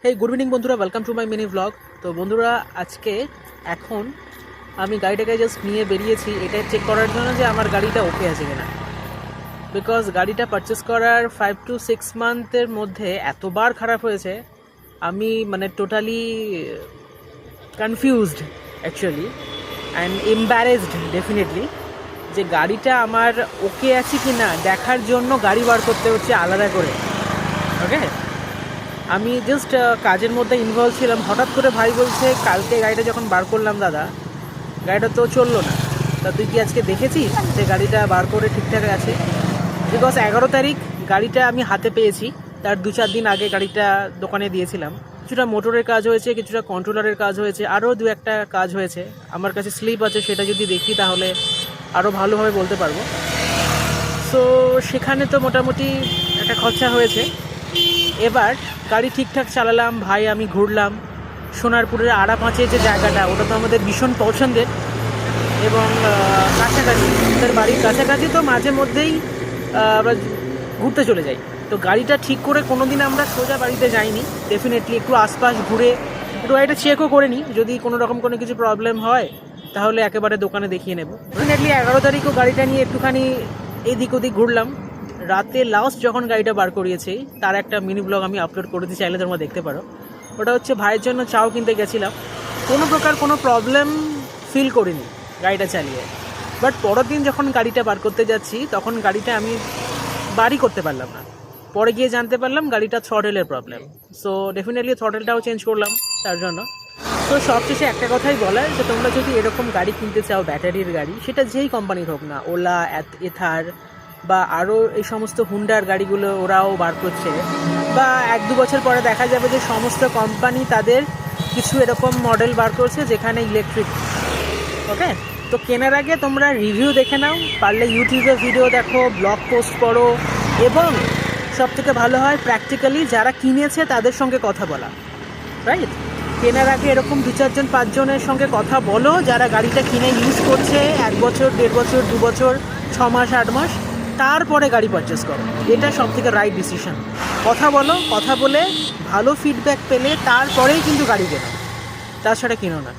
Hey good evening বন্ধুরা, welcome to my mini blog. তো বন্ধুরা, আজকে এখন আমি গাড়িটাকে জাস্ট নিয়ে বেরিয়েছি এটা চেক করার জন্য যে আমার গাড়িটা ওকে আছে কিনা। বিকজ গাড়িটা পারচেস করার 5 to 6 মান্থের মধ্যে এতবার খারাপ হয়েছে, আমি মানে totally confused actually and embarrassed definitely, যে গাড়িটা আমার ওকে আছে কি না দেখার জন্য গাড়ি বার করতে হচ্ছে আলাদা করে। ওকে, আমি জাস্ট কাজের মধ্যে ইনভলভ ছিলাম, হঠাৎ করে ভাই বলছে কালকে গাড়িটা যখন বার করলাম দাদা, গাড়িটা তো চললো না, তা তুই কি আজকে দেখেছিস যে গাড়িটা বার করে ঠিকঠাক আছে? বিকজ 11 তারিখ গাড়িটা আমি হাতে পেয়েছি, তার 2-4 দিন আগে গাড়িটা দোকানে দিয়েছিলাম। কিছুটা মোটরের কাজ হয়েছে, কিছুটা কন্ট্রোলারের কাজ হয়েছে, আরও 2-একটা কাজ হয়েছে। আমার কাছে স্লিপ আছে, সেটা যদি দেখি তাহলে আরও ভালোভাবে বলতে পারবো। সো সেখানে তো মোটামুটি একটা খরচা হয়েছে। এবার গাড়ি ঠিকঠাক চালালাম, ভাই আমি ঘুরলাম সোনারপুরের আড়াপাঁচে যে জায়গাটা, ওটা তো আমাদের ভীষণ পছন্দের এবং কাছাকাছি, আমাদের বাড়ির কাছাকাছি, তো মাঝে মধ্যেই আমরা ঘুরতে চলে যাই। তো গাড়িটা ঠিক করে কোনো দিন আমরা সোজা বাড়িতে যাইনি, ডেফিনেটলি একটু আশপাশ ঘুরে একটু গাড়িটা চেকও করে নিই, যদি কোনো রকম কোনো কিছু প্রবলেম হয় তাহলে একেবারে দোকানে দেখিয়ে নেব। ডেফিনেটলি 11 তারিখও গাড়িটা নিয়ে একটুখানি এদিক ওদিক ঘুরলাম। রাতে লাস্ট যখন গাড়িটা বার করিয়েছি তার একটা মিনি ব্লগ আমি আপলোড করে দিই, চাইলে তোমরা দেখতে পারো। ওটা হচ্ছে ভাইয়ের জন্য চাও কিনতে গেছিলাম, কোনো প্রকার কোনো প্রবলেম ফিল করিনি গাড়িটা চালিয়ে। বাট পরের দিন যখন গাড়িটা বার করতে যাচ্ছি তখন গাড়িটা আমি বারই করতে পারলাম না। পরে গিয়ে জানতে পারলাম গাড়িটা থ্রটেলের প্রবলেম। সো ডেফিনেটলি থ্রটেলটাও চেঞ্জ করলাম তার জন্য। তো সবশেষে একটা কথাই বলার, যে তোমরা যদি এরকম গাড়ি কিনতে চাও, ব্যাটারির গাড়ি, সেটা যেই কোম্পানির হোক না, ওলা, এথার বা আরও এই সমস্ত হুন্ডার গাড়িগুলো ওরাও বার করছে, বা 1-2 বছর পরে দেখা যাবে যে সমস্ত কোম্পানি তাদের কিছু এরকম মডেল বার করছে যেখানে ইলেকট্রিক। ওকে, তো কেনার আগে তোমরা রিভিউ দেখে নাও, পারলে ইউটিউবে ভিডিও দেখো, ব্লগ পোস্ট করো, এবং সবথেকে ভালো হয় প্র্যাকটিক্যালি যারা কিনেছে তাদের সঙ্গে কথা বলা। রাইট, কেনার আগে এরকম 2-4 জন 5 জনের সঙ্গে কথা বলো যারা গাড়িটা কিনে ইউজ করছে 1 বছর, 1.5 বছর, 2 বছর, 6 মাস, 8 মাস, তারপরে গাড়ি পারচেস করো। এটা সব থেকে রাইট ডিসিশন। কথা বলো, কথা বলে ভালো ফিডব্যাক পেলে তারপরেই কিন্তু গাড়ি কেনো, তাছাড়া কিনো না।